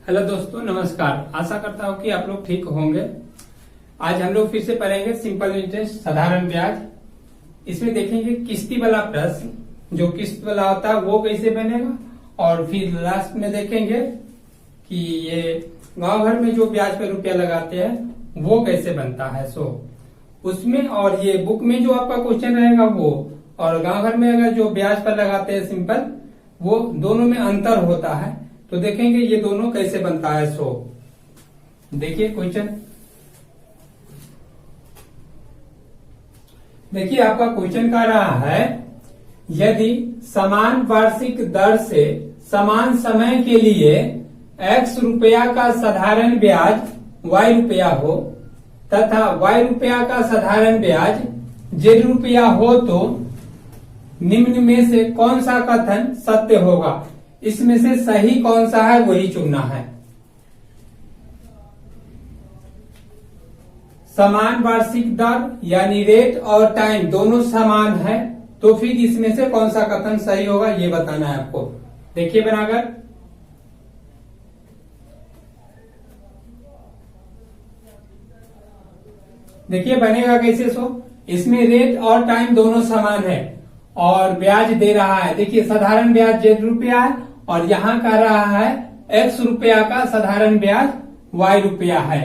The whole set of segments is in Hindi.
हेलो दोस्तों, नमस्कार। आशा करता हूँ कि आप लोग ठीक होंगे। आज हम लोग फिर से पढ़ेंगे सिंपल इंटरेस्ट साधारण ब्याज। इसमें देखेंगे किस्ती वाला प्रश्न, जो किस्त वाला होता है वो कैसे बनेगा, और फिर लास्ट में देखेंगे कि ये गांव घर में जो ब्याज पर रुपया लगाते हैं वो कैसे बनता है। उसमें और ये बुक में जो आपका क्वेश्चन रहेगा वो, और गांव घर में अगर जो ब्याज पर लगाते हैं सिंपल, वो दोनों में अंतर होता है। तो देखेंगे ये दोनों कैसे बनता है। देखिए क्वेश्चन, देखिए आपका क्वेश्चन कह रहा है, यदि समान वार्षिक दर से समान समय के लिए x रुपया का साधारण ब्याज y रुपया हो तथा y रुपया का साधारण ब्याज z रुपया हो, तो निम्न में से कौन सा कथन सत्य होगा। इसमें से सही कौन सा है वही चुनना है। समान वार्षिक दर यानी रेट और टाइम दोनों समान है, तो फिर इसमें से कौन सा कथन सही होगा ये बताना है आपको। देखिए बनाकर, देखिए बनेगा कैसे। इसमें रेट और टाइम दोनों समान है और ब्याज दे रहा है। देखिए साधारण ब्याज z रुपया है और यहाँ कह रहा है x रुपया का साधारण ब्याज y रुपया है।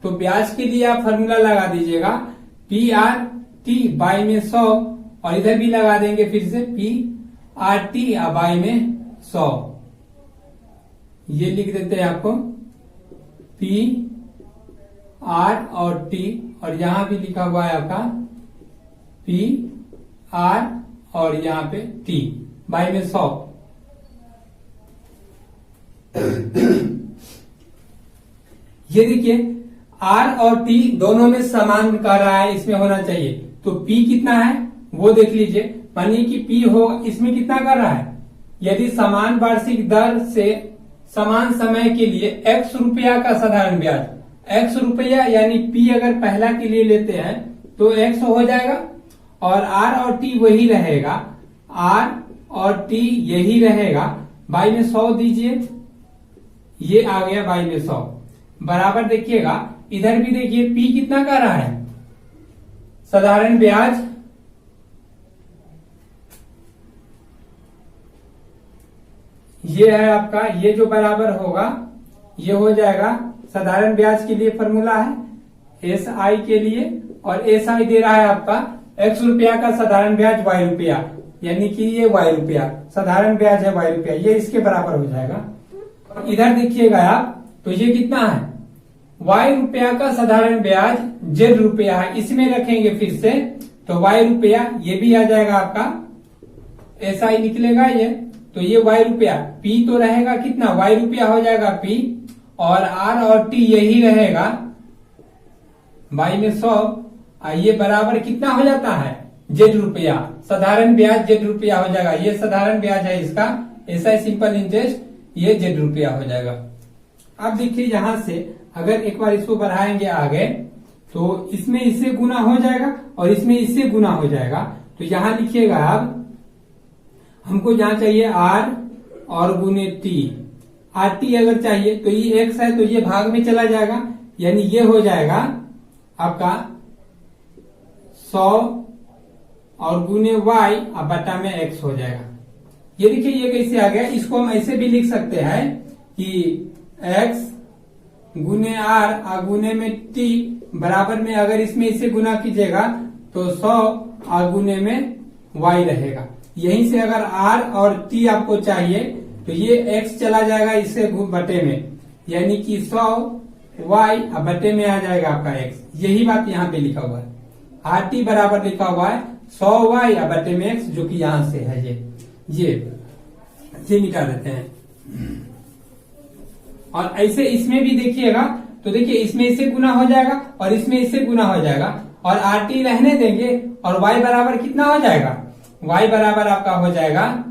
तो ब्याज के लिए आप फॉर्मूला लगा दीजिएगा PRT बाई में 100, और इधर भी लगा देंगे फिर से PRT बाई में 100। ये लिख देते हैं आपको PR और T, और यहां भी लिखा हुआ है आपका PR और यहाँ पे T बाई में 100। ये देखिए R और T दोनों में समान कर रहा है, इसमें होना चाहिए। तो P कितना है वो देख लीजिए। मानिए कि P हो, इसमें कितना कर रहा है। यदि समान वार्षिक दर से समान समय के लिए x रुपया का साधारण ब्याज, x रुपया यानी P अगर पहला के लिए लेते हैं तो x हो जाएगा, और R और T वही रहेगा, R और T यही रहेगा। बाई में 100 दीजिए, ये आ गया बाई में 100 बराबर। देखिएगा इधर भी देखिए P कितना कर रहा है साधारण ब्याज, ये है आपका, ये जो बराबर होगा ये हो जाएगा। साधारण ब्याज के लिए फॉर्मूला है SI के लिए, और SI दे रहा है आपका x रुपया का साधारण ब्याज y रुपया, यानी कि ये y रुपया साधारण ब्याज है y रुपया, ये इसके बराबर हो जाएगा। इधर देखिएगा आप, तो ये कितना है y रुपया का साधारण ब्याज z रुपया है, इसमें रखेंगे फिर से तो y रुपया, ये भी आ जाएगा आपका SI निकलेगा ये। तो ये y रुपया, P तो रहेगा कितना, y रुपया हो जाएगा P, और R और T यही रहेगा बाई में 100। ये बराबर कितना हो जाता है z रुपया, साधारण ब्याज z रुपया हो जाएगा। ये साधारण ब्याज है इसका, SI सिंपल इंटरेस्ट, ये z रुपया हो जाएगा। अब देखिए यहां से अगर एक बार इसको बढ़ाएंगे आगे, तो इसमें इससे गुना हो जाएगा और इसमें इससे गुना हो जाएगा। तो यहां लिखिएगा आप, हमको जहां चाहिए R और गुने T, RT अगर चाहिए तो ये x है तो ये भाग में चला जाएगा, यानी ये हो जाएगा आपका 100 और गुने y अब बटा में x हो जाएगा। ये देखिए ये कैसे आ गया। इसको हम ऐसे भी लिख सकते हैं कि x गुने r गुने में t बराबर में, अगर इसमें इसे गुना कीजिएगा तो 100 गुने में y रहेगा। यहीं से अगर r और t आपको चाहिए तो ये x चला जाएगा इससे बटे में, यानी कि 100 y बटे में आ जाएगा आपका x। यही बात यहाँ पे लिखा हुआ है, RT बराबर लिखा हुआ है 100 y बटे में x, जो कि यहां से है ये मिटा देते हैं। और ऐसे इसमें भी देखिएगा, तो देखिए इसमें इससे गुना हो जाएगा और इसमें इससे गुना हो जाएगा, और RT रहने देंगे, और y बराबर कितना हो जाएगा, y बराबर आपका हो जाएगा,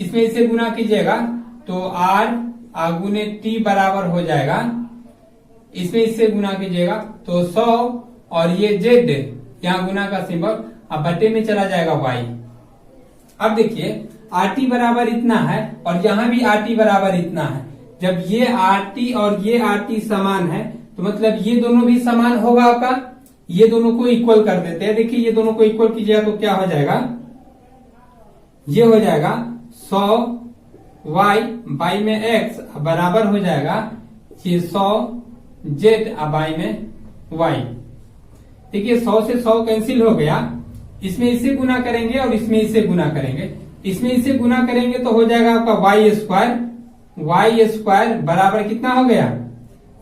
इसमें इससे गुना कीजिएगा तो R गुने T बराबर हो जाएगा, इसमें इससे गुना कीजिएगा तो 100, और ये Z यहाँ गुना का सिंबल, अब बटे में चला जाएगा y। अब देखिए RT बराबर इतना है और यहाँ भी RT बराबर इतना है, जब ये RT और ये RT समान है तो मतलब ये दोनों भी समान होगा आपका। ये दोनों को इक्वल कर देते हैं। देखिए ये दोनों को इक्वल कीजिएगा तो क्या हो जाएगा, ये हो जाएगा 100y बाई में x बराबर हो जाएगा ये 100z बाई में y। देखिए 100 से 100 कैंसिल हो गया, इसमें इसे गुना करेंगे और इसमें इसे गुना करेंगे। इसमें इसे गुना करेंगे तो हो जाएगा आपका y स्क्वायर बराबर कितना हो गया,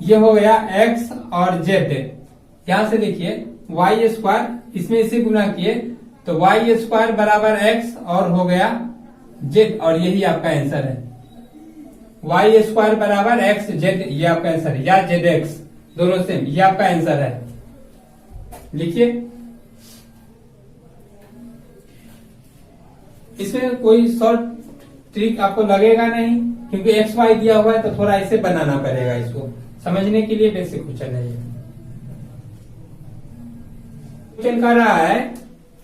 ये हो गया x और z। यहां से देखिए y स्क्वायर इसमें इसे गुना किए तो y स्क्वायर बराबर x और हो गया z, और यही आपका आंसर है। y स्क्वायर बराबर x z, ये आपका आंसर है, या zx दोनों सेम, ये आपका आंसर है। लिखिए इसमें कोई शॉर्ट ट्रिक आपको लगेगा नहीं, क्योंकि एक्स वाई दिया हुआ है तो थोड़ा ऐसे बनाना पड़ेगा। इसको समझने के लिए बेसिक क्वेश्चन है। क्वेश्चन कर रहा है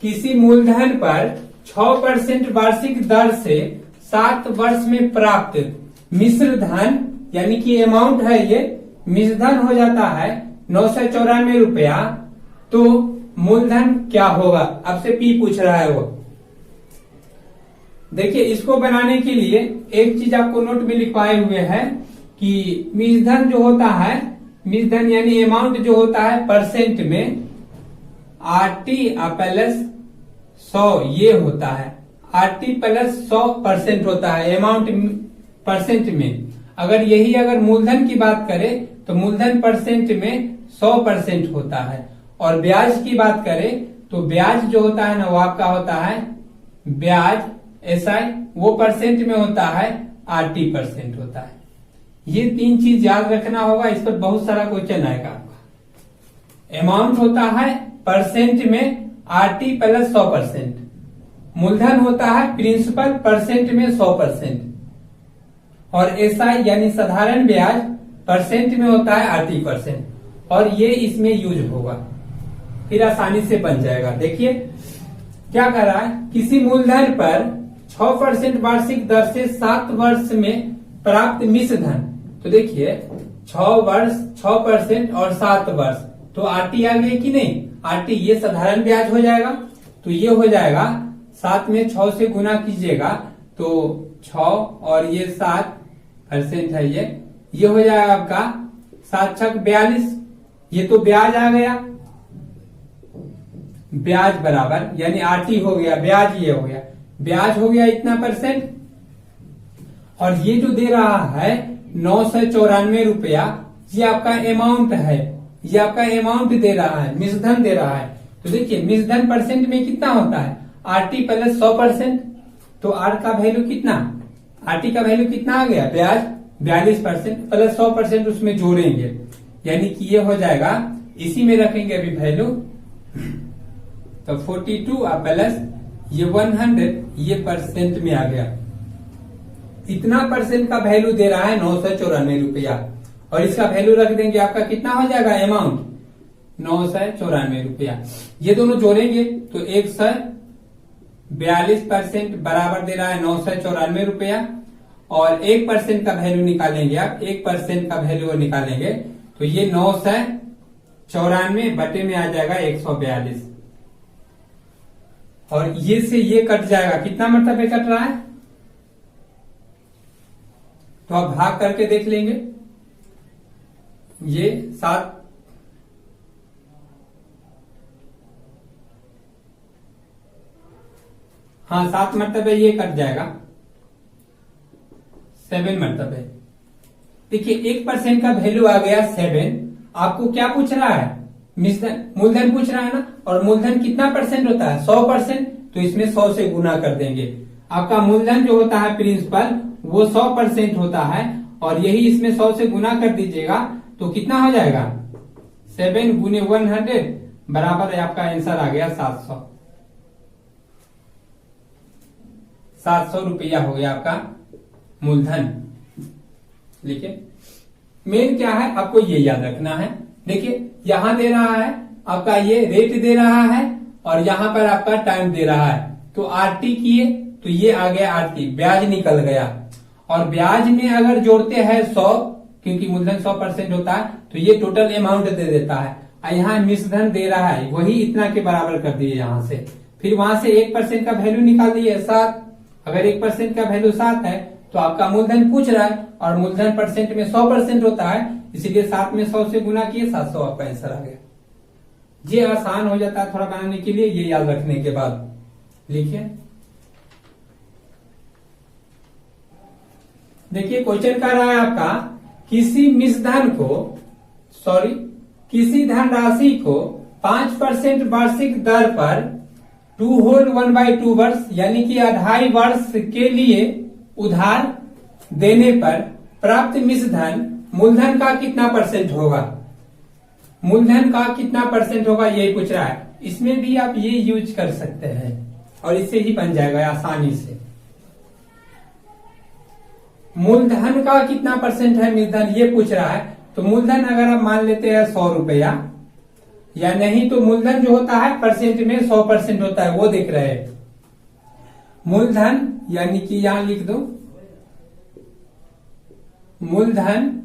किसी मूलधन पर 6% वार्षिक दर से 7 वर्ष में प्राप्त मिश्र धन, यानी कि अमाउंट है ये मिश्र धन हो जाता है 994 रुपया, तो मूलधन क्या होगा। अब से पी पूछ रहा है वो। देखिए इसको बनाने के लिए एक चीज आपको नोट में लिखवाए हुए हैं कि मिश्र धन जो होता है, मिश्र धन यानी अमाउंट जो होता है परसेंट में RT प्लस 100 ये होता है। RT प्लस 100% होता है अमाउंट परसेंट में। अगर मूलधन की बात करें तो मूलधन परसेंट में 100% होता है, और ब्याज की बात करें तो ब्याज जो होता है ना वो आपका होता है ब्याज SI, वो परसेंट में होता है, RT% होता है। ये 3 चीज याद रखना होगा, इस पर बहुत सारा क्वेश्चन आएगा आपका। अमाउंट होता है परसेंट में RT प्लस 100%, मूलधन होता है प्रिंसिपल परसेंट में 100%, और SI यानी साधारण ब्याज परसेंट में होता है RT%, और ये इसमें यूज होगा, फिर आसानी से बन जाएगा। देखिए क्या कर रहा है, किसी मूलधन पर 6% वार्षिक दर से 7 वर्ष में प्राप्त मिश्र धन। तो देखिए 6% और 7 वर्ष, तो RT आ गई कि नहीं, RT ये साधारण ब्याज हो जाएगा, तो ये हो जाएगा 7 में 6 से गुना कीजिएगा तो 6 और ये 7% है, ये हो जाएगा आपका 7 छक 42, ये तो ब्याज आ गया, ब्याज बराबर यानी RT हो गया, ब्याज ये हो गया, ब्याज हो गया इतना %, और ये जो दे रहा है 994 रुपया, ये आपका अमाउंट है, ये आपका अमाउंट दे रहा है, मिश्रधन दे रहा है। तो देखिए मिश्रधन परसेंट में कितना होता है, RT प्लस 100%, तो R का वैल्यू कितना, RT का वैल्यू कितना आ गया, ब्याज 42% प्लस 100% उसमें जोड़ेंगे, यानी कि ये हो जाएगा, इसी में रखेंगे अभी वैल्यू, तो 42 प्लस ये 100, ये परसेंट में आ गया। इतना परसेंट का वैल्यू दे रहा है 994 रुपया, और इसका वैल्यू रख देंगे आपका कितना हो जाएगा, अमाउंट 994 रुपया। ये दोनों जोड़ेंगे तो 142% बराबर दे रहा है 994 रुपया, और 1% का वैल्यू निकालेंगे आप, 1% का वैल्यू निकालेंगे तो ये 994 बटे में आ जाएगा 142, और ये से ये कट जाएगा, कितना मरतबे कट रहा है, तो आप भाग करके देख लेंगे, ये 7, हाँ 7 मरतबे ये कट जाएगा, 7 मरतबे। देखिए 1% का वैल्यू आ गया 7। आपको क्या पूछ रहा है, मूलधन पूछ रहा है ना, और मूलधन कितना % होता है, 100%, तो इसमें 100 से गुना कर देंगे। आपका मूलधन जो होता है प्रिंसिपल वो 100% होता है, और यही इसमें 100 से गुना कर दीजिएगा तो कितना हो जाएगा, 7 गुने 100 बराबर है, आपका आंसर आ गया 700 रुपया हो गया आपका मूलधन। देखिए मेन क्या है, आपको ये याद रखना है। देखिए यहां दे रहा है आपका, ये रेट दे रहा है, और यहां पर आपका टाइम दे रहा है, तो RT किए तो ये आ गया RT, ब्याज निकल गया, और ब्याज में अगर जोड़ते हैं 100, क्योंकि मूलधन 100% होता है, तो ये टोटल अमाउंट दे देता है। और यहाँ मिश्रधन दे रहा है, वही इतना के बराबर कर दिए यहाँ से। फिर वहां से 1% का वैल्यू निकाल दिए 7। अगर 1% का वैल्यू 7 है तो आपका मूलधन पूछ रहा है, और मूलधन परसेंट में 100% होता है, इसलिए 7 में 100 से गुना किए, 700 आपका आंसर आ गया। ये आसान हो जाता है थोड़ा बनाने के लिए, ये याद रखने के बाद लिखिए। देखिए क्वेश्चन कर रहा है आपका, किसी धनराशि को 5% वार्षिक दर पर 2 होल 1/2 वर्ष यानी कि 2.5 वर्ष के लिए उधार देने पर प्राप्त मिश्रधन मूलधन का कितना परसेंट होगा। मूलधन का कितना परसेंट होगा यही पूछ रहा है। इसमें भी आप ये यूज कर सकते हैं और इससे ही बन जाएगा आसानी से। मूलधन का कितना परसेंट है मिश्रधन ये पूछ रहा है, तो मूलधन अगर आप मान लेते हैं 100 रुपया, या नहीं तो मूलधन जो होता है परसेंट में 100% होता है, वो देख रहे हैं। मूलधन यानी कि यहां लिख दो, मूलधन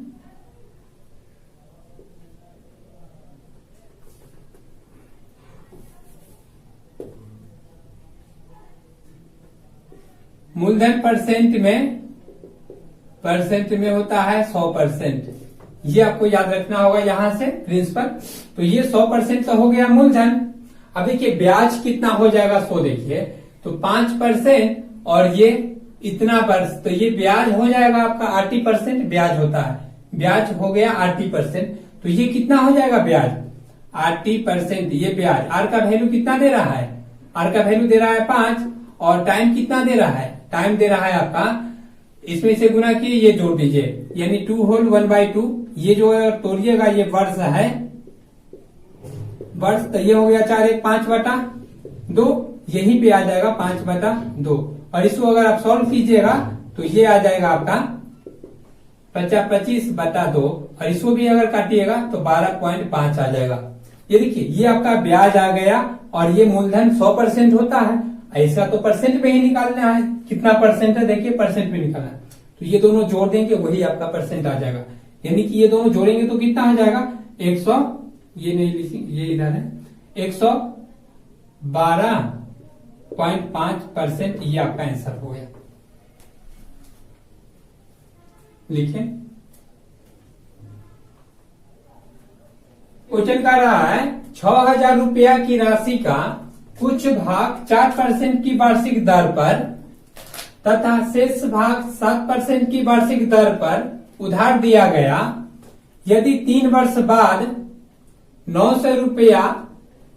परसेंट में होता है 100%। ये आपको याद रखना होगा यहां से प्रिंसिपल। तो ये 100% का हो गया मूलधन। अब देखिए ब्याज कितना हो जाएगा, सो देखिए तो 5% और ये इतना वर्ष, तो ये ब्याज हो जाएगा आपका 80% ब्याज होता है। ब्याज हो गया 80%, तो ये कितना हो जाएगा ब्याज 80%। ये ब्याज आर का वैल्यू कितना दे रहा है, आर का वैल्यू दे रहा है 5, और टाइम कितना दे रहा है, टाइम दे रहा है आपका, इसमें से गुना किए ये जोड़ दीजिए, यानी 2 होल 1/2। ये जो तोड़िएगा ये वर्ष है, वर्ष, तो ये हो गया 4 1 5/2, यही पे आ जाएगा 5/2। और इसको अगर आप सॉल्व कीजिएगा तो ये आ जाएगा आपका 25/2, और इसको भी अगर काटिएगा तो 12.5 आ जाएगा। ये देखिए ये आपका ब्याज आ गया, और ये मूलधन 100% होता है, ऐसा तो परसेंट पे ही निकालना है, कितना परसेंट है देखिए परसेंट पे निकालना है। तो ये दोनों जोड़ देंगे वही आपका परसेंट आ जाएगा, यानी कि ये दोनों जोड़ेंगे तो कितना आ जाएगा 100, ये नहीं लिखेंगे, ये इधर है 112.5%। ये आपका आंसर हो गया। लिखें, क्वेश्चन कर रहा है 6,000 रुपया की राशि का कुछ भाग 4% की वार्षिक दर पर तथा शेष भाग 7% की वार्षिक दर पर उधार दिया गया। यदि 3 वर्ष बाद 900 रुपया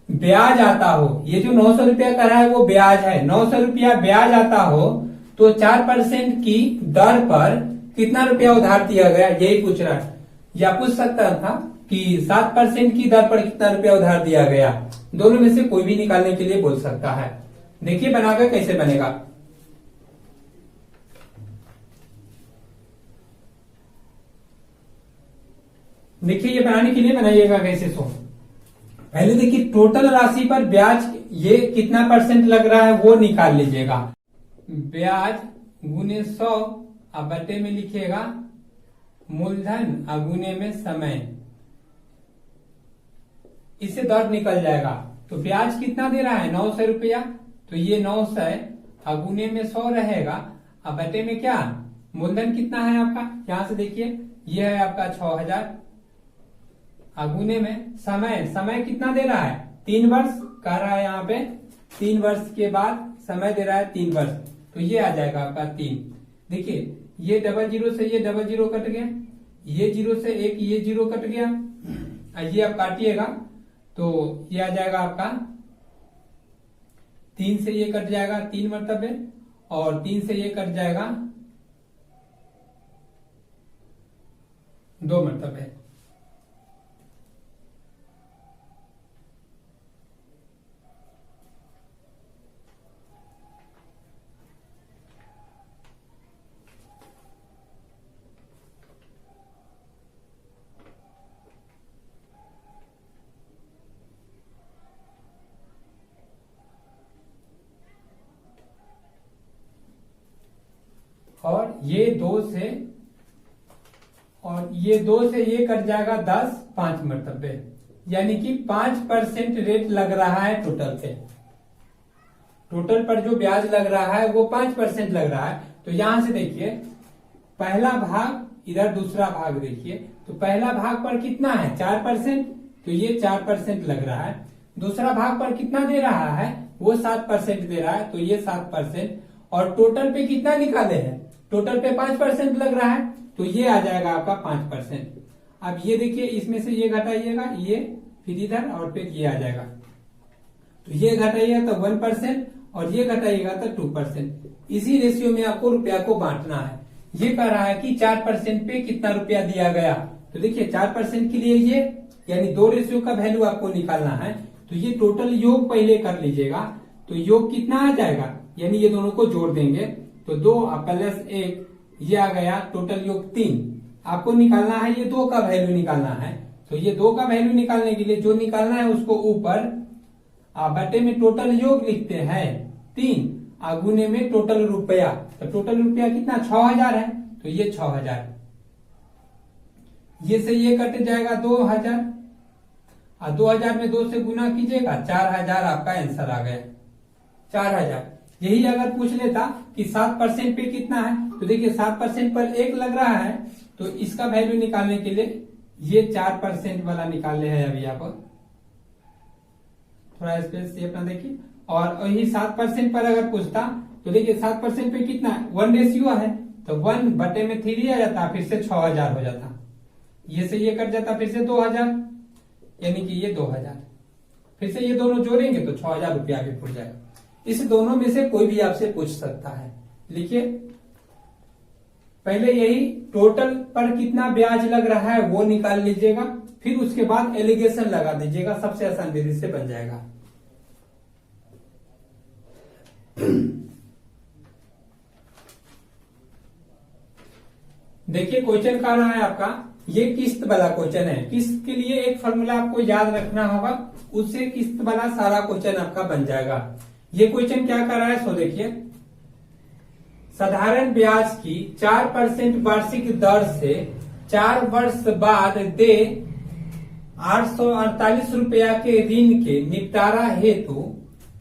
ब्याज आता हो, ये जो 900 रुपया का रहा है वो ब्याज है, 900 रुपया ब्याज आता हो तो 4% की दर पर कितना रुपया उधार दिया गया, यही पूछ रहा है। या पूछ सकता था कि 7% की दर पर कितना रुपया उधार दिया गया, दोनों में से कोई भी निकालने के लिए बोल सकता है। देखिए बनाकर कैसे बनेगा। देखिए ये बनाने के लिए बनाइएगा कैसे, सो पहले देखिए टोटल राशि पर ब्याज ये कितना परसेंट लग रहा है वो निकाल लीजिएगा। ब्याज गुने 100 अब बटे में लिखिएगा मूलधन और गुने में समय, इससे दर निकल जाएगा। तो ब्याज कितना दे रहा है 900 रुपया, तो ये 900 और गुने में 100 रहेगा, अब बटे में क्या मूलधन कितना है आपका, यहां से देखिए ये है आपका 6,000, गुने में समय कितना दे रहा है 3 वर्ष कह रहा है, यहाँ पे 3 वर्ष के बाद समय दे रहा है 3 वर्ष, तो ये आ जाएगा आपका 3। देखिए ये 00 से ये 00 कट गया, ये 0 से एक ये 0 कट गया, ये आप काटिएगा तो ये आ जाएगा आपका 3 से ये कट जाएगा 3 मरतबे, और 3 से ये कट जाएगा 2 मरतबे। और ये 2 से ये कट जाएगा 10 5 मरतबे, यानी कि 5% रेट लग रहा है टोटल पे। टोटल पर जो ब्याज लग रहा है वो 5% लग रहा है। तो यहां से देखिए पहला भाग, इधर दूसरा भाग देखिए, तो पहला भाग पर कितना है 4%, तो ये 4% लग रहा है। दूसरा भाग पर कितना दे रहा है, वो 7% दे रहा है, तो ये 7%। और टोटल पे कितना निकाले हैं, टोटल पे 5% लग रहा है, तो ये आ जाएगा आपका 5%। अब ये देखिए इसमें से ये घटाइएगा, ये फिर इधर और फिर ये आ जाएगा, तो ये घटाइएगा तो 1% और ये घटाइएगा तो 2%। इसी रेशियो में आपको रुपया को बांटना है। ये कह रहा है कि 4% पे कितना रुपया दिया गया, तो देखिए 4% के लिए ये यानी 2 रेशियो का वैल्यू आपको निकालना है। तो ये टोटल योग पहले कर लीजिएगा, तो योग कितना आ जाएगा, यानी ये दोनों को जोड़ देंगे तो 2 प्लस 1, ये आ गया टोटल योग 3। आपको निकालना है ये 2 का वैल्यू निकालना है, तो ये 2 का वैल्यू निकालने के लिए जो निकालना है उसको ऊपर बटे में टोटल योग लिखते हैं 3, गुने में टोटल रुपया, तो टोटल रुपया कितना 6000 है, तो ये 6000। ये से ये कट जाएगा 2000, और 2000 में 2 से गुना कीजिएगा 4000 आपका आंसर आ गया 4000। यही अगर पूछ लेता कि 7% पे कितना है, तो देखिए 7% पर 1 लग रहा है, तो इसका वैल्यू निकालने के लिए ये 4% वाला निकाल ले है। अभी आप थोड़ा स्पेस ये अपना देखिए, और वही 7% पर अगर पूछता तो देखिए 7% पे कितना है 1 रेशियो है, तो 1 बटे में 3 आ जाता, फिर से 6000 हो जाता, ये से ये कट जाता, फिर से 2000, यानी कि ये 2000, फिर से ये दोनों जोड़ेंगे तो 6000 रुपया भी फुट जाएगा। इस दोनों में से कोई भी आपसे पूछ सकता है। लिखिए पहले यही टोटल पर कितना ब्याज लग रहा है वो निकाल लीजिएगा, फिर उसके बाद एलिगेशन लगा दीजिएगा, सबसे आसान विधि से बन जाएगा। देखिए क्वेश्चन कह रहा है आपका, ये किस्त वाला क्वेश्चन है। किस्त के लिए एक फॉर्मूला आपको याद रखना होगा, उससे किस्त वाला सारा क्वेश्चन आपका बन जाएगा। ये क्वेश्चन क्या कर रहा है सो देखिए, साधारण ब्याज की 4% वार्षिक दर से 4 वर्ष बाद दे 848 रुपया के ऋण के निपटारा हेतु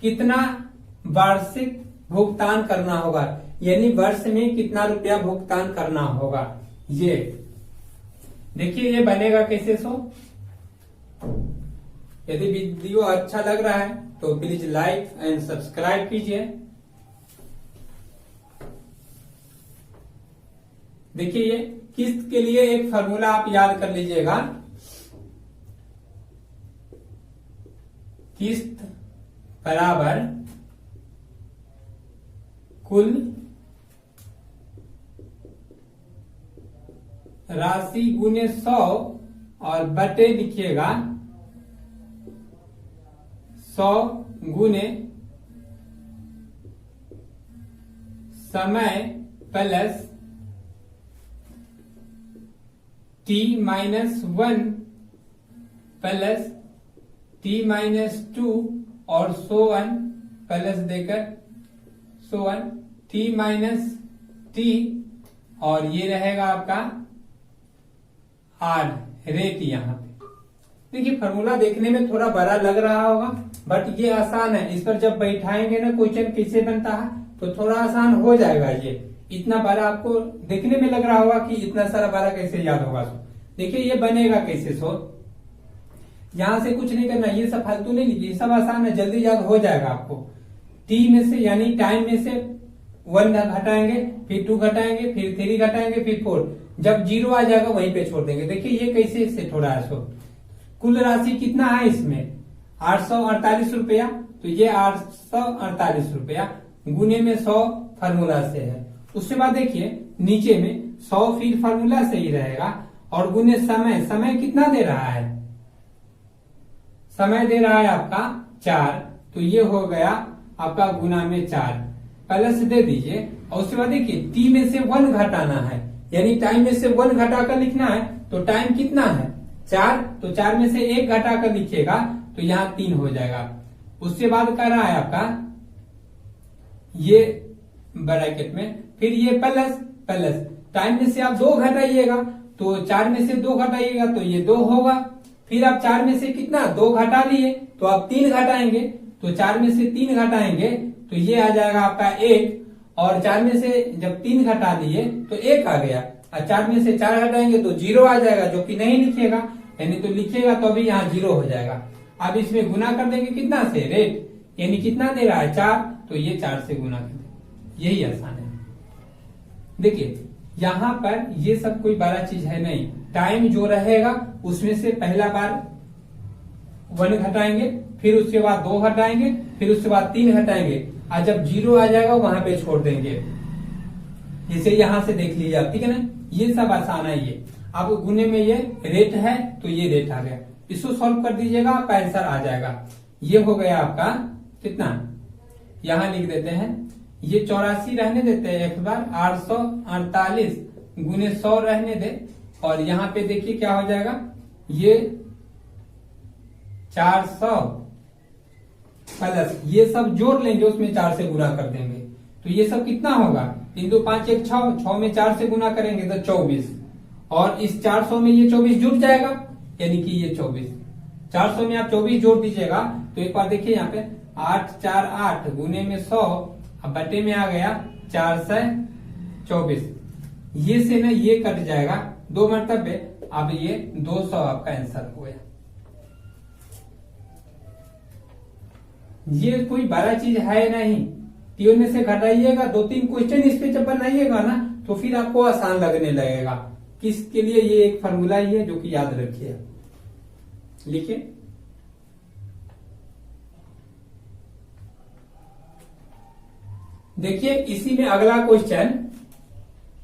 कितना वार्षिक भुगतान करना होगा, यानी वर्ष में कितना रुपया भुगतान करना होगा। ये देखिए ये बनेगा कैसे सो। यदि वीडियो अच्छा लग रहा है तो प्लीज लाइक एंड सब्सक्राइब कीजिए। देखिए ये किस्त के लिए एक फॉर्मूला आप याद कर लीजिएगा, किस्त बराबर कुल राशि गुने 100 और बटे लिखिएगा 100 गुने समय प्लस t-1 प्लस t-2 और सो वन प्लस देकर सो वन t-t और ये रहेगा आपका आर रेट। यहाँ पे देखिए फॉर्मूला देखने में थोड़ा बड़ा लग रहा होगा, बट ये आसान है। इस पर जब बैठाएंगे ना क्वेश्चन कैसे बनता है तो थोड़ा आसान हो जाएगा। ये इतना बड़ा आपको देखने में लग रहा होगा कि इतना सारा बड़ा कैसे याद होगा। देखिए ये बनेगा कैसे सो, यहां से कुछ नहीं करना, ये सब फालतू नहीं लीजिए, सब आसान है, जल्दी याद हो जाएगा आपको। टी में से यानी टाइम में से 1 घटाएंगे, फिर 2 घटाएंगे, फिर 3 घटाएंगे, फिर 4, जब 0 आ जाएगा वहीं पे छोड़ देंगे। देखिए ये कैसे सेट हो रहा है सो। कुल राशि कितना है इसमें 848 रुपया, तो ये 848 रुपया गुने में 100 फार्मूला से है। उसके बाद देखिए नीचे में 100 फिर फार्मूला से ही रहेगा, और गुने समय, समय कितना दे रहा है, समय दे रहा है आपका 4, तो ये हो गया आपका गुना में 4 प्लस दे दीजिए। और उसके बाद देखिए टी में से 1 घटाना है, यानी टाइम में से 1 घटाकर लिखना है, तो टाइम कितना है 4, तो 4 में से 1 घटाकर लिखिएगा तो यहाँ 3 हो जाएगा। उसके बाद कर रहा है आपका ये ब्रैकेट में, फिर ये प्लस प्लस टाइम में से आप 2 घटाइएगा तो 4 में से 2 घटाइएगा तो ये 2 होगा। फिर आप 4 में से कितना 2 घटा लिए तो आप 3 घटाएंगे तो 4 में से 3 घटाएंगे तो ये आ जाएगा आपका 1। और 4 में से जब 3 घटा लिए तो 1 आ गया और 4 में से 4 घटाएंगे तो 0 आ जाएगा, जो कि नहीं लिखिएगा, यानी तो लिखिएगा तो अभी यहाँ 0 हो जाएगा। अब इसमें गुना कर देंगे कितना से रेट, यानी कितना दे रहा है 4, तो ये 4 से गुना कर देंगे, यही आसान है। देखिए यहाँ पर ये सब कोई बड़ा चीज है नहीं, टाइम जो रहेगा उसमें से पहला बार 1 घटाएंगे, फिर उसके बाद 2 घटाएंगे, फिर उसके बाद 3 घटाएंगे और जब 0 आ जाएगा वहां पे छोड़ देंगे। इसे यहां से देख लीजिए आप, ठीक है ना, ये सब आसान है। ये अब गुने में ये रेट है तो ये रेट आ गया, इसको सॉल्व कर दीजिएगा आपका आंसर आ जाएगा। ये हो गया आपका कितना, यहां लिख देते हैं, ये 84 रहने देते हैं एक बार, 848 गुने 100 रहने दे, और यहाँ पे देखिए क्या हो जाएगा, ये 400 प्लस ये सब जोड़ लेंगे, उसमें 4 से गुना कर देंगे तो ये सब कितना होगा, 3 2 5 1 6, 6 में 4 से गुना करेंगे तो 24, और इस 400 में ये 24 जुड़ जाएगा, यानी कि ये 24, 400 में आप 24 जोड़ दीजिएगा तो एक बार देखिए यहाँ पे 8 4 8 गुने में 100, अब बटे में आ गया 424, ये से ना ये कट जाएगा 2 मरतबे, अब ये 200 आपका आंसर हो गया। ये कोई बड़ा चीज है नहीं, 3 में से घटाइएगा, 2-3 क्वेश्चन इस पे जब बनाइएगा ना तो फिर आपको आसान लगने लगेगा। किसके लिए, ये एक फॉर्मूला ही है जो कि याद रखिए, लिखिए। देखिए इसी में अगला क्वेश्चन,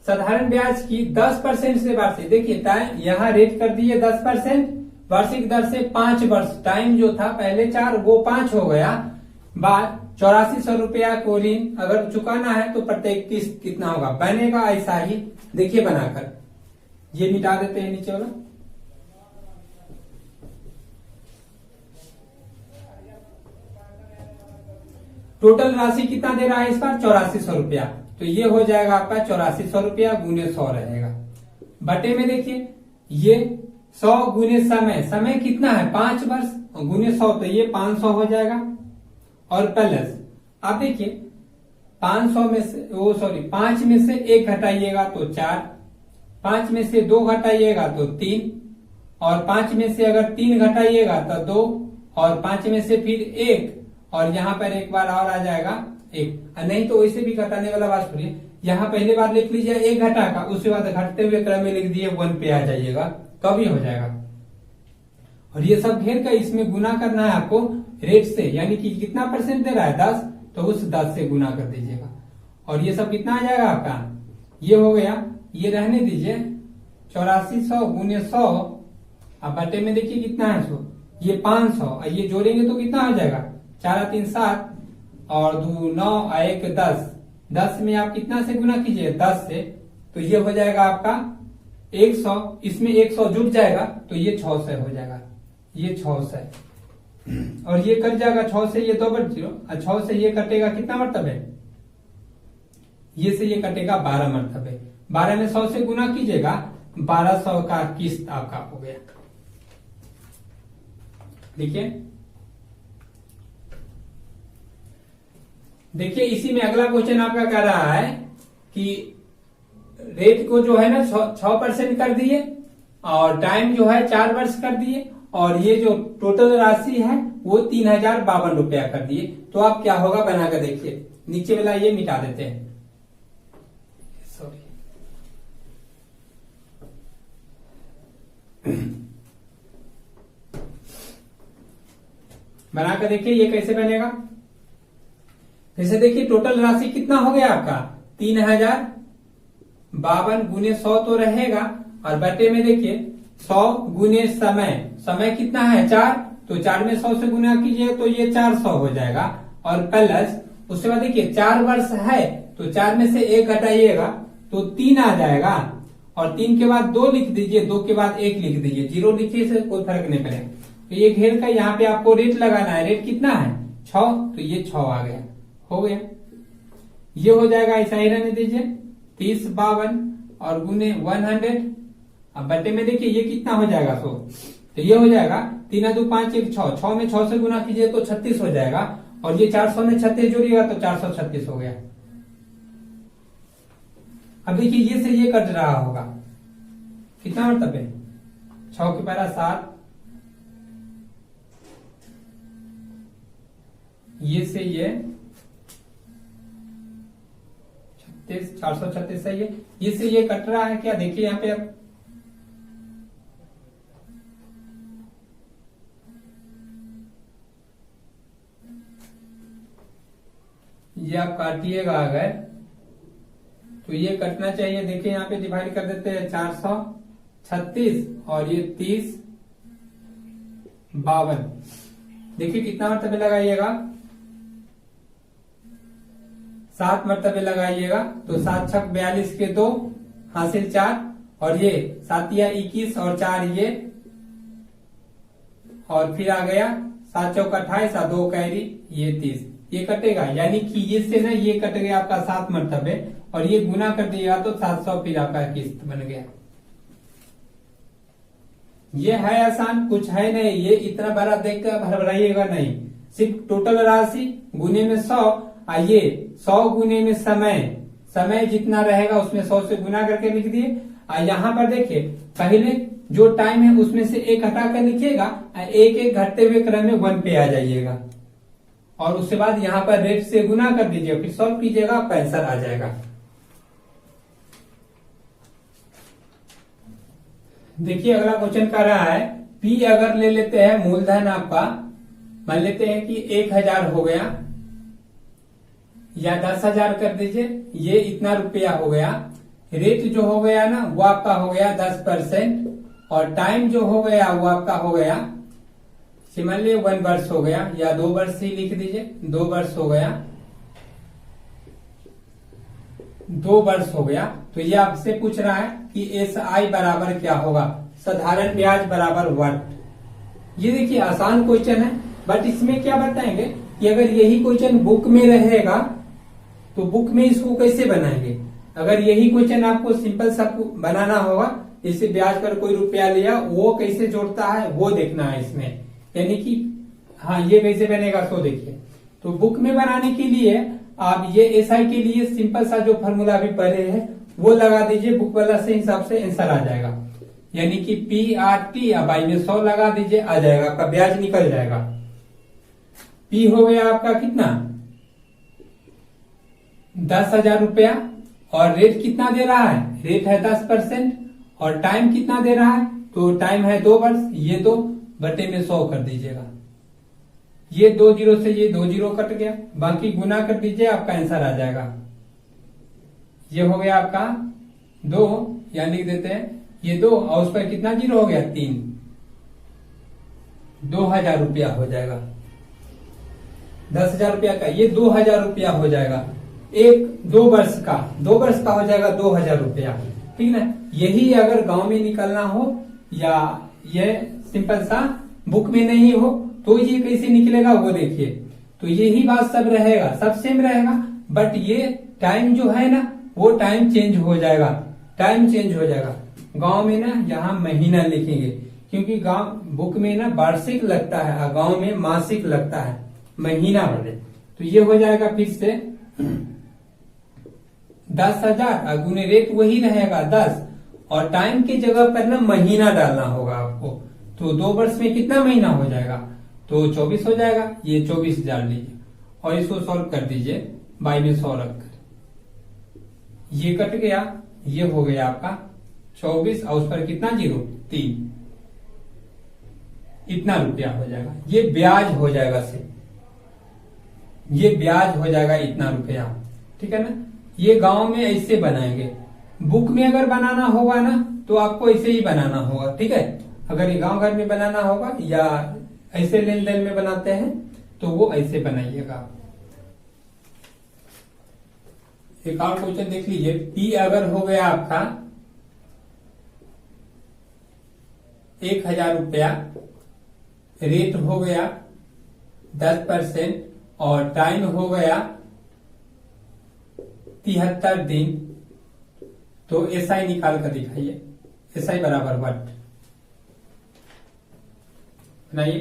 साधारण ब्याज की 10% से वार्षिक, देखिए टाइम यहाँ रेट कर दिए 10%, वार्षिक दर से 5 वर्ष, टाइम जो था पहले 4 वो 5 हो गया, बाद 8400 रुपया को ऋण अगर चुकाना है तो प्रत्येक किस्त कितना होगा, बनेगा ऐसा ही। देखिए बनाकर, ये मिटा देते हैं नीचे वाला, टोटल राशि कितना दे रहा है इस बार 8400 रुपया, तो ये हो जाएगा आपका 8400 रुपया गुने 100 रहेगा। बटे में देखिए ये 100 गुने समय, समय कितना है 5 वर्ष, गुने 100 तो ये 500 हो जाएगा, और प्लस आप देखिए 500 में से 5 में से 1 घटाइएगा तो 4, 5 में से 2 घटाइएगा तो 3, और 5 में से अगर 3 घटाइएगा तो 2, और 5 में से फिर 1, और यहाँ पर एक बार और आ जाएगा 1, नहीं तो वैसे भी घटाने वाला बात सुनिए, यहाँ पहले बार लिख लीजिए 1 घटा का, उसके बाद घटते हुए क्रम में लिख दिए 1 पे आ जाइएगा, कभी हो जाएगा। और ये सब घेर का इसमें गुना करना है आपको रेट से, यानी कि कितना परसेंट दे रहा है 10, तो उस 10 से गुना कर दीजिएगा, और ये सब कितना आ जाएगा आपका, ये हो गया, ये रहने दीजिए 8400 गुने 100, अब बटे में देखिए कितना है 100, ये 500, और ये जोड़ेंगे तो कितना हो जाएगा 4 3 7, और 2 9 1 10, 10 में आप कितना से गुना कीजिए 10 से, तो ये हो जाएगा आपका 100, इसमें 100 जुट जाएगा तो ये 600 हो जाएगा, ये 600, और ये कट जाएगा 6 से, ये 2 बट 0, और 6 से ये कटेगा कितना मरतबे, ये से ये कटेगा 12 मरतबे, 12 में 100 से गुना कीजिएगा, 1200 का किस्त आपका हो गया। देखिए देखिए इसी में अगला क्वेश्चन आपका कह रहा है कि रेट को जो है ना 6% कर दिए, और टाइम जो है 4 वर्ष कर दिए, और ये जो टोटल राशि है वो 3052 रुपया कर दिए, तो आप क्या होगा बनाकर देखिए। नीचे वाला ये मिटा देते हैं, सॉरी बनाकर देखिए ये कैसे बनेगा। जैसे देखिए टोटल राशि कितना हो गया आपका 3052 गुने 100 तो रहेगा, और बटे में देखिए 100 गुने समय, समय कितना है 4, तो 4 में 100 से गुना कीजिए तो ये 400 हो जाएगा, और प्लस उसके बाद देखिए 4 वर्ष है तो 4 में से 1 घटाइएगा तो 3 आ जाएगा, और 3 के बाद 2 लिख दीजिए, 2 के बाद 1 लिख दीजिए, 0 लिखिए से कोई फर्क नहीं पड़ेगा। तो ये घेर का यहाँ पे आपको रेट लगाना है, रेट कितना है 6, तो ये 6 आ गया, हो गया, ये हो जाएगा, ऐसा ही रहने दीजिए। 3052 और गुने 100। अब बटे में देखिए ये कितना हो जाएगा 100, तो ये हो जाएगा 3 2 5 1 6, 6 में 6 से गुना कीजिए तो 36 हो जाएगा, और ये 400 में 36 जोड़िएगा तो 436 हो गया। अब देखिए ये से ये कट रहा होगा, कितना मतलब है 6 के पहला 7, ये से ये 36, 436 है, ये से ये कट रहा है क्या, देखिए यहाँ पे अब ये आप काटिएगा अगर तो ये कटना चाहिए। देखिए यहाँ पे डिवाइड कर देते हैं 436 और ये 3052, देखिए कितना मरतबे लगाइएगा, 7 मरतबे लगाइएगा, तो 7 छक 42 के 2 हासिल 4, और ये 7 या 21 और 4 ये, और फिर आ गया 7 चौक 28 और 2 कैरी ये 30, ये कटेगा, यानी कि ये से ना ये कट गया आपका 7 मरतबे, और ये गुना कर दिया तो 700 फिर आपका किस्त बन गया। ये है आसान, कुछ है नहीं, ये इतना बड़ा देखकर भरभराइएगा नहीं, सिर्फ टोटल राशि गुने में 100, और ये 100 गुने में समय जितना रहेगा उसमें 100 से गुना करके लिख दिए। और यहाँ पर देखिए पहले जो टाइम है उसमें से एक हटा कर लिखिएगा, एक एक घटते हुए क्रम में 1 पे आ जाइएगा, और उसके बाद यहाँ पर रेट से गुना कर दीजिए, फिर सॉल्व कीजिएगा, आपका आंसर आ जाएगा। देखिए अगला क्वेश्चन कर रहा है, पी अगर ले लेते हैं मूलधन आपका, मान लेते हैं कि 1000 हो गया या 10,000 कर दीजिए, ये इतना रुपया हो गया, रेट जो हो गया ना वो आपका हो गया 10%, और टाइम जो हो गया वो आपका हो गया, मान लीजिए 1 वर्ष हो गया, या 2 वर्ष ही लिख दीजिए, 2 वर्ष हो गया, 2 वर्ष हो गया। तो ये आपसे पूछ रहा है कि SI बराबर क्या होगा, साधारण ब्याज बराबर व्हाट। ये देखिए आसान क्वेश्चन है, बट इसमें क्या बताएंगे कि अगर यही क्वेश्चन बुक में रहेगा तो बुक में इसको कैसे बनाएंगे। अगर यही क्वेश्चन आपको सिंपल सा बनाना होगा, जैसे ब्याज पर कोई रुपया लिया वो कैसे जोड़ता है वो देखना है इसमें, यानी कि हाँ ये कैसे बनेगा तो देखिए। तो बुक में बनाने के लिए आप ये SI के लिए सिंपल सा जो फॉर्मूला अभी पढ़े हैं वो लगा दीजिए, बुक वाला से हिसाब से आंसर आ जाएगा, यानी कि PRT या बाई में 100 लगा दीजिए, आ जाएगा, आपका ब्याज निकल जाएगा। P हो गया आपका कितना 10,000 रुपया, और रेट कितना दे रहा है, रेट है 10%, और टाइम कितना दे रहा है, तो टाइम है 2 वर्ष, ये 2 बटे में 100 कर दीजिएगा, ये 2 जीरो से ये 2 जीरो कट गया, बाकी गुना कर दीजिए, आपका आंसर आ जाएगा। ये हो गया आपका 2, या लिख देते हैं ये 2, और उस पर कितना जीरो हो गया 3, 2000 रुपया हो जाएगा, 10,000 रुपया का ये 2000 रुपया हो जाएगा, 2 वर्ष का हो जाएगा 2000 रुपया, ठीक ना। यही अगर गांव में निकलना हो या ये सिंपल सा बुक में नहीं हो तो ये कैसे निकलेगा वो देखिए। तो यही बात सब रहेगा, सब सेम रहेगा, बट ये टाइम जो है ना वो टाइम चेंज हो जाएगा, गांव में ना यहाँ महीना लिखेंगे, क्योंकि गांव बुक में ना वार्षिक लगता है और गांव में मासिक लगता है, महीना वाले। तो ये हो जाएगा फिर से 10,000 गुने रेट वही रहेगा 10, और टाइम की जगह पर ना महीना डालना होगा आपको। तो 2 वर्ष में कितना महीना हो जाएगा, तो 24 हो जाएगा, ये 24 डाल लीजिए और इसको सॉल्व कर दीजिए बाई में 100 रखकर, ये कट गया, ये हो गया आपका 24 और उस पर कितना जीरो 3, इतना रुपया हो जाएगा, ये ब्याज हो जाएगा ये ब्याज हो जाएगा इतना रुपया, ठीक है ना। ये गांव में ऐसे बनाएंगे, बुक में अगर बनाना होगा ना तो आपको ऐसे ही बनाना होगा, ठीक है। अगर ये गांव घर में बनाना होगा या ऐसे लेन देन में बनाते हैं तो वो ऐसे बनाइएगा। एक और क्वेश्चन देख लीजिए, पी अगर हो गया आपका 1000 रुपया, रेट हो गया 10% और टाइम हो गया 73 दिन, तो SI निकाल कर दिखाइए। SI बराबर वट बनाइए।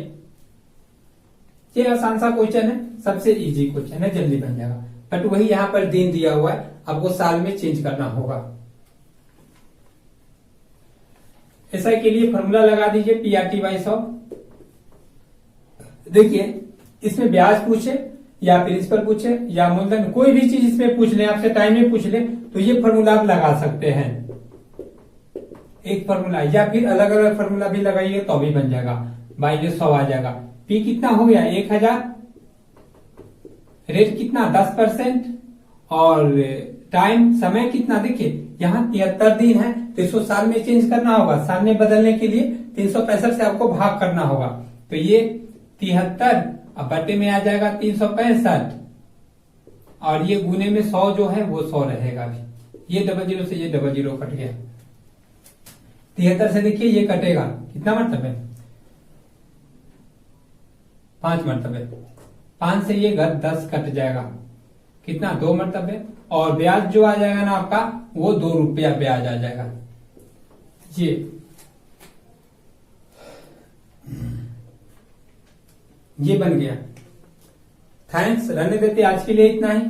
ये आसान सा क्वेश्चन है, सबसे इजी क्वेश्चन है, जल्दी बन जाएगा। बट वही यहाँ पर दिन दिया हुआ है, आपको साल में चेंज करना होगा। SI के लिए फॉर्मूला लगा दीजिए PRT/100। देखिए इसमें ब्याज पूछे या प्रिंसिपल पूछे या मूलधन, कोई भी चीज इसमें पूछ ले, आपसे टाइम में पूछ ले, तो ये फॉर्मूला आप लगा सकते हैं, एक फॉर्मूला, या फिर अलग अलग फॉर्मूला भी लगाइए तो भी बन जाएगा। -100 आ जाएगा। P कितना हो गया 1000, रेट कितना 10%, और टाइम समय कितना, देखिए यहाँ 73 दिन है तो इसको साल में चेंज करना होगा। साल में बदलने के लिए 365 से आपको भाग करना होगा। तो ये 73 अब बटे में आ जाएगा 365, और ये गुने में 100 जो है वो 100 रहेगा। भी ये 00 से ये 00 कट गया। 73 से देखिए ये कटेगा, कितना मरतबे 5 मरतबे, 5 से ये 10 कट जाएगा, कितना 2 मरतबे, और ब्याज जो आ जाएगा ना आपका वो 2 रुपया ब्याज आ जाएगा। ये बन गया। थैंक्स, रहने देते आज के लिए इतना ही।